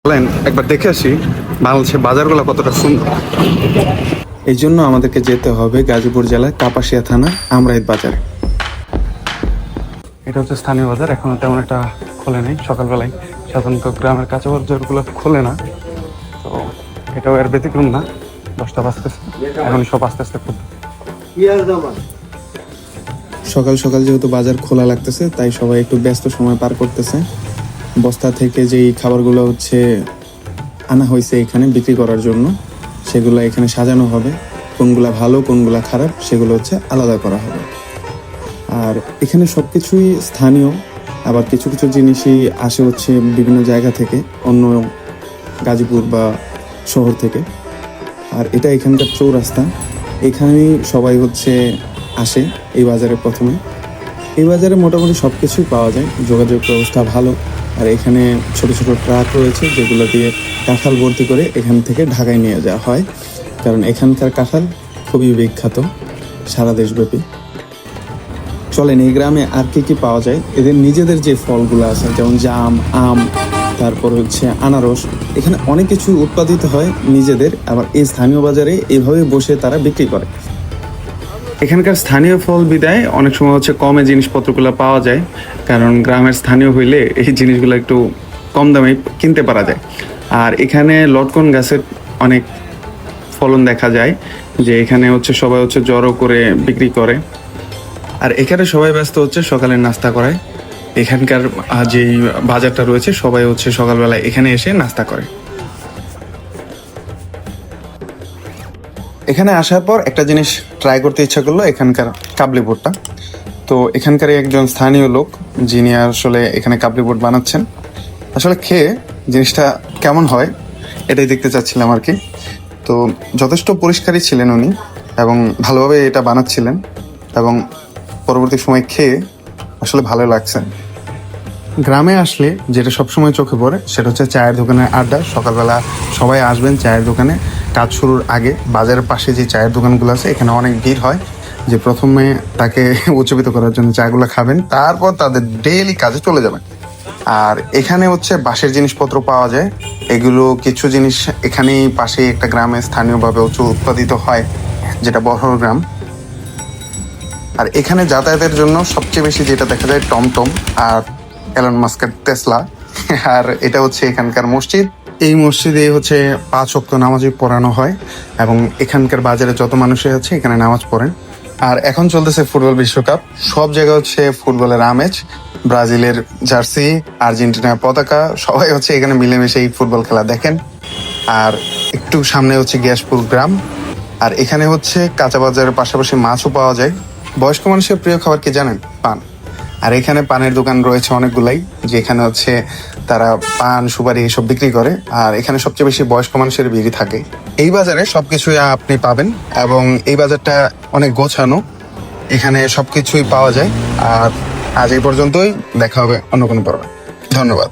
বলেন একবার দেখে আসি বাংলাদেশের বাজারগুলো কতটা সুন্দর। এই জন্য আমাদেরকে যেতে হবে গাজীপুর জেলার কাপাসিয়া থানা আমরাইত বাজারে। এটা হচ্ছে স্থানীয় বাজার, এখনো তেমন একটা খোলে নেই। সকালবেলায় সাধারণত গ্রামের কাঁচা বাজারগুলো খোলে না, তো এটাও এর ব্যতিক্রম না। 10টা বাজতেছে, এখন সব আস্তে আস্তে খুলবে। সকাল সকাল যেহেতু বাজার খোলা লাগতেছে, তাই সবাই একটু ব্যস্ত সময় পার করতেছে। বস্তা থেকে যেই খাবারগুলো হচ্ছে আনা হয়েছে এখানে বিক্রি করার জন্য, সেগুলো এখানে সাজানো হবে। কোনগুলা ভালো কোনগুলা খারাপ সেগুলো হচ্ছে আলাদা করা হবে। আর এখানে সব কিছুই স্থানীয়, আবার কিছু কিছু জিনিসই আসে হচ্ছে বিভিন্ন জায়গা থেকে, অন্য গাজীপুর বা শহর থেকে। আর এটা এখানকার চৌরাস্তা, এখানেই সবাই হচ্ছে আসে এই বাজারে প্রথমে। এই বাজারে মোটামুটি সব কিছুই পাওয়া যায়, যোগাযোগ ব্যবস্থা ভালো। আর এখানে ছোট ছোট ট্রাক রয়েছে যেগুলো দিয়ে কাঁঠাল ভর্তি করে এখান থেকে ঢাকায় নিয়ে যাওয়া হয়, কারণ এখানকার কাঁঠাল খুবই বিখ্যাত সারা দেশব্যাপী। চলেন এই গ্রামে আর কি কি পাওয়া যায়। এদের নিজেদের যে ফলগুলো আছে, যেমন জাম, আম, তারপর হচ্ছে আনারস, এখানে অনেক কিছু উৎপাদিত হয় নিজেদের। আবার এই স্থানীয় বাজারে এইভাবে বসে তারা বিক্রি করে। এখানকার স্থানীয় ফল বিদায় অনেক সময় হচ্ছে কমে জিনিসপত্রগুলো পাওয়া যায়, কারণ গ্রামের স্থানীয় হইলে এই জিনিসগুলো একটু কম দামে কিনতে পারা যায়। আর এখানে লটকন গাছের অনেক ফলন দেখা যায়, যে এখানে হচ্ছে সবাই হচ্ছে জড়ো করে বিক্রি করে। আর এখানে সবাই ব্যস্ত হচ্ছে সকালের নাস্তা করায়। এখানকার যেই বাজারটা রয়েছে সবাই হচ্ছে সকালবেলা এখানে এসে নাস্তা করে। এখানে আসার পর একটা জিনিস ট্রাই করতে ইচ্ছা করলো, এখানকার কাবলি বোর্ডটা। তো এখানকার একজন স্থানীয় লোক যিনি আসলে এখানে কাবলি বোর্ড বানাচ্ছেন, আসলে খেয়ে জিনিসটা কেমন হয় এটাই দেখতে চাচ্ছিলাম আর কি। তো যথেষ্ট পরিষ্কারই ছিলেন উনি, এবং ভালোভাবে এটা বানাচ্ছিলেন, এবং পরবর্তী সময় খেয়ে আসলে ভালো লাগছে। গ্রামে আসলে যেটা সবসময় চোখে পড়ে সেটা হচ্ছে চায়ের দোকানের আড্ডা। সকালবেলা সবাই আসবেন চায়ের দোকানে, কাজ শুরুর আগে বাজারের পাশে যে চায়ের দোকানগুলো আছে এখানে অনেক ভিড় হয়, যে প্রথমে তাকে উজ্জীবিত করার জন্য চাগুলো খাবেন, তারপর তাদের ডেইলি কাজে চলে যাবেন। আর এখানে হচ্ছে বাঁশের জিনিসপত্র পাওয়া যায়। এগুলো কিছু জিনিস এখানেই পাশে একটা গ্রামে স্থানীয়ভাবে হচ্ছে উৎপাদিত হয়, যেটা বড় গ্রাম। আর এখানে যাতায়াতের জন্য সবচেয়ে বেশি যেটা দেখা যায় টমটম আর এলন মাস্কের টেসলা। আর এটা হচ্ছে এখানকার মসজিদ। এই মসজিদে হচ্ছে 5 ওয়াক্ত নামাজই পড়ানো হয়, এবং এখানকার বাজারে যত মানুষই আছে এখানে নামাজ পড়েন। আর এখন চলতেছে ফুটবল বিশ্বকাপ, সব জায়গায় হচ্ছে ফুটবলের আমেজ। ব্রাজিলের জার্সি, আর্জেন্টিনার পতাকা, সবাই হচ্ছে এখানে মিলেমিশে এই ফুটবল খেলা দেখেন। আর একটু সামনে হচ্ছে গ্যাসপুর গ্রাম। আর এখানে হচ্ছে কাঁচা বাজারের পাশাপাশি মাছও পাওয়া যায়। বয়স্ক মানুষের প্রিয় খাবার কি জানেন? পান। আর এখানে পানের দোকান রয়েছে অনেকগুলাই, যেখানে হচ্ছে তারা পান, সুপারি এসব বিক্রি করে। আর এখানে সবচেয়ে বেশি বয়স্ক মানুষের ভিড়ই থাকে। এই বাজারে সবকিছুই আপনি পাবেন, এবং এই বাজারটা অনেক গোছানো, এখানে সবকিছুই পাওয়া যায়। আর আজ এই পর্যন্তই, দেখা হবে অন্য কোনো পর্বে। ধন্যবাদ।